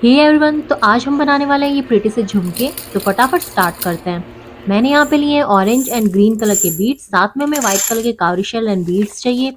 Hey everyone, तो आज हम बनाने वाले हैं ये प्रिटी से झुमके। तो फटाफट स्टार्ट करते हैं। मैंने यहाँ पे लिए हैं ऑरेंज एंड ग्रीन कलर के बीड्स, साथ में हमें व्हाइट कलर के कावरी शेल एंड बीड्स चाहिए।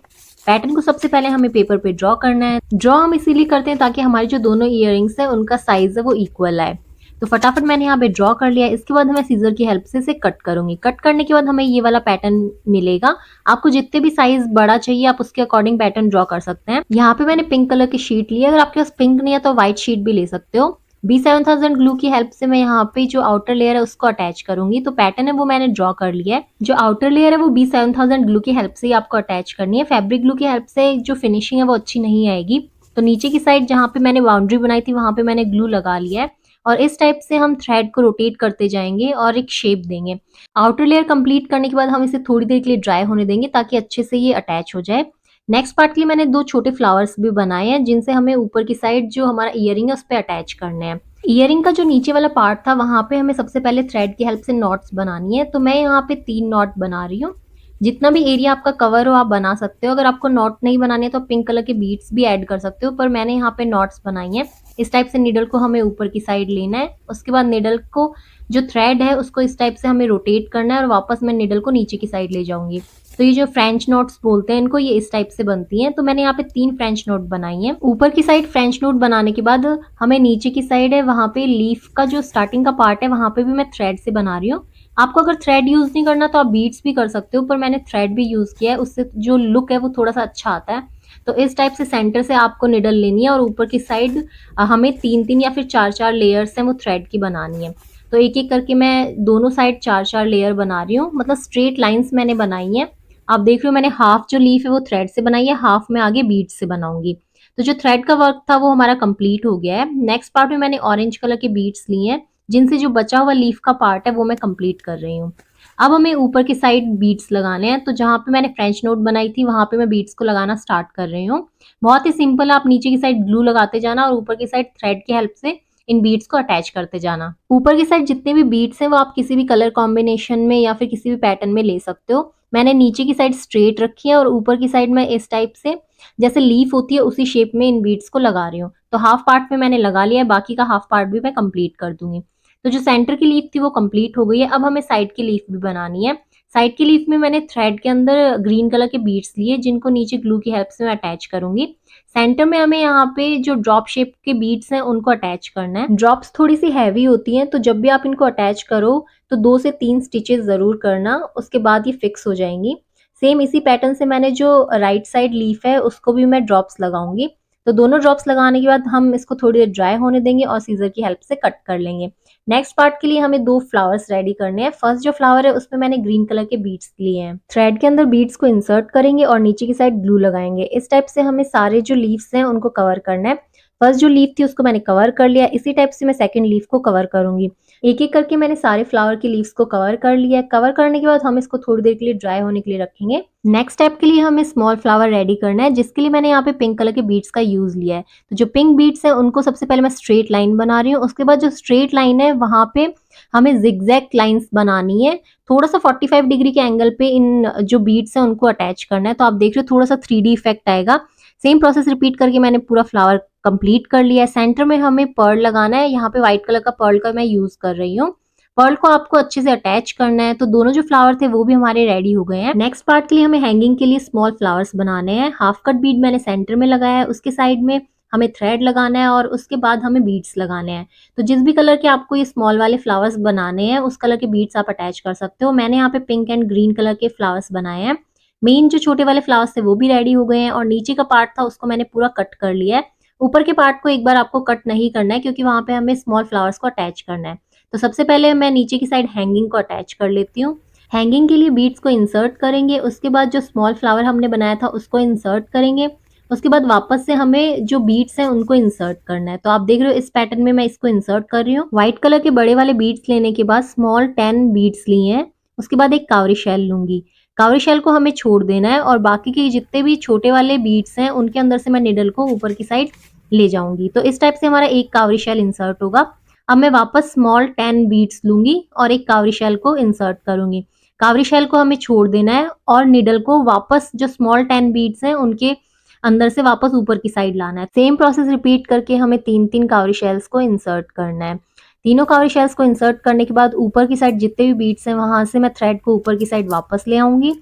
पैटर्न को सबसे पहले हमें पेपर पे ड्रॉ करना है। ड्रॉ हम इसीलिए करते हैं ताकि हमारी जो दोनों इयररिंग्स है उनका साइज है वो इक्वल आए। तो फटाफट मैंने यहाँ पे ड्रॉ कर लिया। इसके बाद मैं सीजर की हेल्प से इसे कट करूंगी। कट करने के बाद हमें ये वाला पैटर्न मिलेगा। आपको जितने भी साइज बड़ा चाहिए आप उसके अकॉर्डिंग पैटर्न ड्रॉ कर सकते हैं। यहाँ पे मैंने पिंक कलर की शीट ली है। अगर आपके पास पिंक नहीं है तो व्हाइट शीट भी ले सकते हो। B7000 ग्लू की हेल्प से मैं यहाँ पे जो आउटर लेयर है उसको अटैच करूंगी। तो पैटर्न है वो मैंने ड्रॉ कर लिया है। जो आउटर लेयर है वो B7000 ग्लू की हेल्प से ही आपको अटैच करनी है। फैब्रिक ग्लू की हेल्प से जो फिनिशिंग है वो अच्छी नहीं आएगी। तो नीचे की साइड जहाँ पे मैंने बाउंड्री बनाई थी वहां पे मैंने ग्लू लगा लिया है और इस टाइप से हम थ्रेड को रोटेट करते जाएंगे और एक शेप देंगे। आउटर लेयर कंप्लीट करने के बाद हम इसे थोड़ी देर के लिए ड्राई होने देंगे ताकि अच्छे से ये अटैच हो जाए। नेक्स्ट पार्ट के लिए मैंने दो छोटे फ्लावर्स भी बनाए हैं जिनसे हमें ऊपर की साइड जो हमारा इयरिंग है उस पर अटैच करने हैं। इयरिंग का जो नीचे वाला पार्ट था वहां पे हमें सबसे पहले थ्रेड की हेल्प से नॉट्स बनानी है। तो मैं यहाँ पे 3 नॉट बना रही हूँ। जितना भी एरिया आपका कवर हो आप बना सकते हो। अगर आपको नॉट नहीं बनानी है तो पिंक कलर के बीड्स भी ऐड कर सकते हो, पर मैंने यहाँ पे नॉट्स बनाई हैं। इस टाइप से नीडल को हमें ऊपर की साइड लेना है। उसके बाद नीडल को जो थ्रेड है उसको इस टाइप से हमें रोटेट करना है और वापस मैं नीडल को नीचे की साइड ले जाऊंगी। तो ये जो फ्रेंच नोट्स बोलते हैं इनको, ये इस टाइप से बनती हैं। तो मैंने यहाँ पे 3 फ्रेंच नोट बनाई हैं। ऊपर की साइड फ्रेंच नोट बनाने के बाद हमें नीचे की साइड है वहां पे लीफ का जो स्टार्टिंग का पार्ट है वहां पे भी मैं थ्रेड से बना रही हूँ। आपको अगर थ्रेड यूज नहीं करना तो आप बीड्स भी कर सकते हो, पर मैंने थ्रेड भी यूज किया है। उससे जो लुक है वो थोड़ा सा अच्छा आता है। तो इस टाइप से सेंटर से आपको निडल लेनी है और ऊपर की साइड हमें 3-3 या फिर 4-4 लेयर्स हैं वो थ्रेड की बनानी है। तो एक एक करके मैं दोनों साइड 4-4 लेयर बना रही हूँ, मतलब स्ट्रेट लाइंस मैंने बनाई है। आप देख रहे हो मैंने हाफ जो लीफ है वो थ्रेड से बनाई है, हाफ में आगे बीड्स से बनाऊंगी। तो जो थ्रेड का वर्क था वो हमारा कंप्लीट हो गया है। नेक्स्ट पार्ट में मैंने ऑरेंज कलर के बीड्स लिए हैं जिनसे जो बचा हुआ लीफ का पार्ट है वो मैं कंप्लीट कर रही हूँ। अब हमें ऊपर की साइड बीड्स लगाने हैं। तो जहाँ पे मैंने फ्रेंच नोट बनाई थी वहां पे मैं बीड्स को लगाना स्टार्ट कर रही हूँ। बहुत ही सिंपल, आप नीचे की साइड ग्लू लगाते जाना और ऊपर की साइड थ्रेड की हेल्प से इन बीड्स को अटैच करते जाना। ऊपर की साइड जितने भी बीड्स हैं वो आप किसी भी कलर कॉम्बिनेशन में या फिर किसी भी पैटर्न में ले सकते हो। मैंने नीचे की साइड स्ट्रेट रखी है और ऊपर की साइड में इस टाइप से जैसे लीफ होती है उसी शेप में इन बीड्स को लगा रही हूँ। तो हाफ पार्ट में मैंने लगा लिया है, बाकी का हाफ पार्ट भी मैं कंप्लीट कर दूंगी। तो जो सेंटर की लीफ थी वो कंप्लीट हो गई है। अब हमें साइड की लीफ भी बनानी है। साइड की लीफ में मैंने थ्रेड के अंदर ग्रीन कलर के बीड्स लिए जिनको नीचे ग्लू की हेल्प से मैं अटैच करूंगी। सेंटर में हमें यहाँ पे जो ड्रॉप शेप के बीड्स हैं उनको अटैच करना है। ड्रॉप्स थोड़ी सी हैवी होती हैं, तो जब भी आप इनको अटैच करो तो 2 से 3 स्टिचेस जरूर करना, उसके बाद ये फिक्स हो जाएंगी। सेम इसी पैटर्न से मैंने जो राइट साइड लीफ है उसको भी मैं ड्रॉप्स लगाऊंगी। तो दोनों ड्रॉप्स लगाने के बाद हम इसको थोड़ी देर ड्राई होने देंगे और सीजर की हेल्प से कट कर लेंगे। नेक्स्ट पार्ट के लिए हमें 2 फ्लावर्स रेडी करने हैं। फर्स्ट जो फ्लावर है उसमें मैंने ग्रीन कलर के बीड्स लिए हैं। थ्रेड के अंदर बीड्स को इंसर्ट करेंगे और नीचे की साइड ग्लू लगाएंगे। इस टाइप से हमें सारे जो लीव्स हैं उनको कवर करना है। फर्स्ट जो लीफ थी उसको मैंने कवर कर लिया। इसी टाइप से मैं सेकंड लीफ को कवर करूंगी। एक एक करके मैंने सारे फ्लावर की लीव्स को कवर कर लिया है। कवर करने के बाद हम इसको थोड़ी देर के लिए ड्राई होने के लिए रखेंगे। नेक्स्ट स्टेप के लिए हमें स्मॉल फ्लावर रेडी करना है, जिसके लिए मैंने यहाँ पे पिंक कलर के बीड्स का यूज लिया है। तो जो पिंक बीड्स है उनको सबसे पहले मैं स्ट्रेट लाइन बना रही हूँ। उसके बाद जो स्ट्रेट लाइन है वहां पे हमें जिगजैग लाइंस बनानी है। थोड़ा सा 45 डिग्री के एंगल पे इन जो बीड्स है उनको अटैच करना है। तो आप देख रहे हो थोड़ा सा 3D इफेक्ट आएगा। सेम प्रोसेस रिपीट करके मैंने पूरा फ्लावर कंप्लीट कर लिया है। सेंटर में हमें पर्ल लगाना है। यहाँ पे व्हाइट कलर का पर्ल का मैं यूज कर रही हूँ। पर्ल को आपको अच्छे से अटैच करना है। तो दोनों जो फ्लावर थे वो भी हमारे रेडी हो गए हैं। नेक्स्ट पार्ट के लिए हमें हैंगिंग के लिए स्मॉल फ्लावर्स बनाने हैं। हाफ कट बीड मैंने सेंटर में लगाया है, उसके साइड में हमें थ्रेड लगाना है और उसके बाद हमें बीड्स लगाने हैं। तो जिस भी कलर के आपको ये स्मॉल वाले फ्लावर्स बनाने हैं उस कलर के बीड्स आप अटैच कर सकते हो। मैंने यहाँ पे पिंक एंड ग्रीन कलर के फ्लावर्स बनाए हैं। मेन जो छोटे वाले फ्लावर्स थे वो भी रेडी हो गए हैं और नीचे का पार्ट था उसको मैंने पूरा कट कर लिया है। ऊपर के पार्ट को एक बार आपको कट नहीं करना है क्योंकि वहां पे हमें स्मॉल फ्लावर्स को अटैच करना है। तो सबसे पहले मैं नीचे की साइड हैंगिंग को अटैच कर लेती हूँ। हैंगिंग के लिए बीड्स को इंसर्ट करेंगे। उसके बाद जो स्मॉल फ्लावर हमने बनाया था उसको इंसर्ट करेंगे। उसके बाद वापस से हमें जो बीड्स हैं उनको इंसर्ट करना है। तो आप देख रहे हो इस पैटर्न में मैं इसको इंसर्ट कर रही हूँ। व्हाइट कलर के बड़े वाले बीड्स लेने के बाद स्मॉल 10 बीड्स लिए हैं। उसके बाद एक कावरी शेल लूंगी। कावरी शेल को हमें छोड़ देना है और बाकी के जितने भी छोटे वाले बीड्स हैं उनके अंदर से मैं निडल को ऊपर की साइड ले जाऊंगी। तो इस टाइप से हमारा एक कावरी शेल इंसर्ट होगा। अब मैं वापस स्मॉल 10 बीड्स लूंगी और एक कावरी शेल को इंसर्ट करूंगी। कावरी शेल को हमें छोड़ देना है और निडल को वापस जो स्मॉल 10 बीड्स हैं उनके अंदर से वापस ऊपर की साइड लाना है। सेम प्रोसेस रिपीट करके हमें 3-3 कावरी शेल्स को इंसर्ट करना है। तीनों कावरी शेल्स को इंसर्ट करने के बाद ऊपर की साइड जितने भी बीड्स हैं वहाँ से मैं थ्रेड को ऊपर की साइड वापस ले आऊँगी।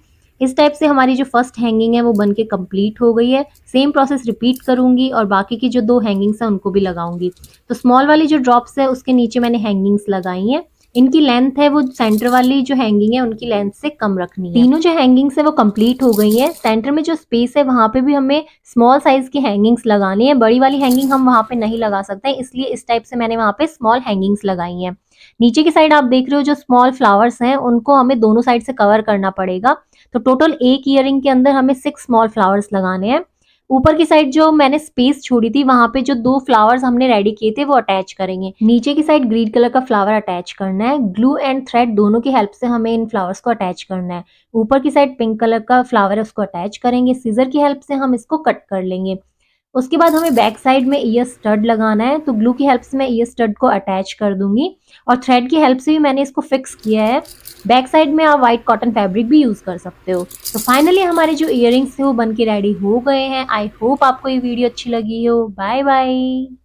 इस टाइप से हमारी जो फर्स्ट हैंगिंग है वो बन के कंप्लीट हो गई है। सेम प्रोसेस रिपीट करूँगी और बाकी की जो 2 हैंगिंग्स हैं उनको भी लगाऊँगी। तो स्मॉल वाली जो ड्रॉप्स है उसके नीचे मैंने हैंगिंग्स लगाई हैं। इनकी लेंथ है वो सेंटर वाली जो हैंगिंग है उनकी लेंथ से कम रखनी है। तीनों जो हैंगिंग्स है वो कंप्लीट हो गई हैं। सेंटर में जो स्पेस है वहाँ पे भी हमें स्मॉल साइज की हैंगिंग्स लगानी है। बड़ी वाली हैंगिंग हम वहाँ पे नहीं लगा सकते, इसलिए इस टाइप से मैंने वहाँ पे स्मॉल हैंगिंग्स लगाई हैं। नीचे की साइड आप देख रहे हो जो स्मॉल फ्लावर्स हैं उनको हमें दोनों साइड से कवर करना पड़ेगा। तो टोटल एक ईयरिंग के अंदर हमें 6 स्मॉल फ्लावर्स लगाने हैं। ऊपर की साइड जो मैंने स्पेस छोड़ी थी वहां पे जो 2 फ्लावर्स हमने रेडी किए थे वो अटैच करेंगे। नीचे की साइड ग्रीन कलर का फ्लावर अटैच करना है। ग्लू एंड थ्रेड दोनों की हेल्प से हमें इन फ्लावर्स को अटैच करना है। ऊपर की साइड पिंक कलर का फ्लावर है उसको अटैच करेंगे। सीजर की हेल्प से हम इसको कट कर लेंगे। उसके बाद हमें बैक साइड में ईयर स्टड लगाना है, तो ग्लू की हेल्प से मैं ईयर स्टड को अटैच कर दूंगी और थ्रेड की हेल्प से भी मैंने इसको फिक्स किया है। बैक साइड में आप व्हाइट कॉटन फैब्रिक भी यूज कर सकते हो। तो फाइनली हमारे जो इयररिंग्स थे वो बन के रेडी हो गए हैं। आई होप आपको ये वीडियो अच्छी लगी हो। Bye bye.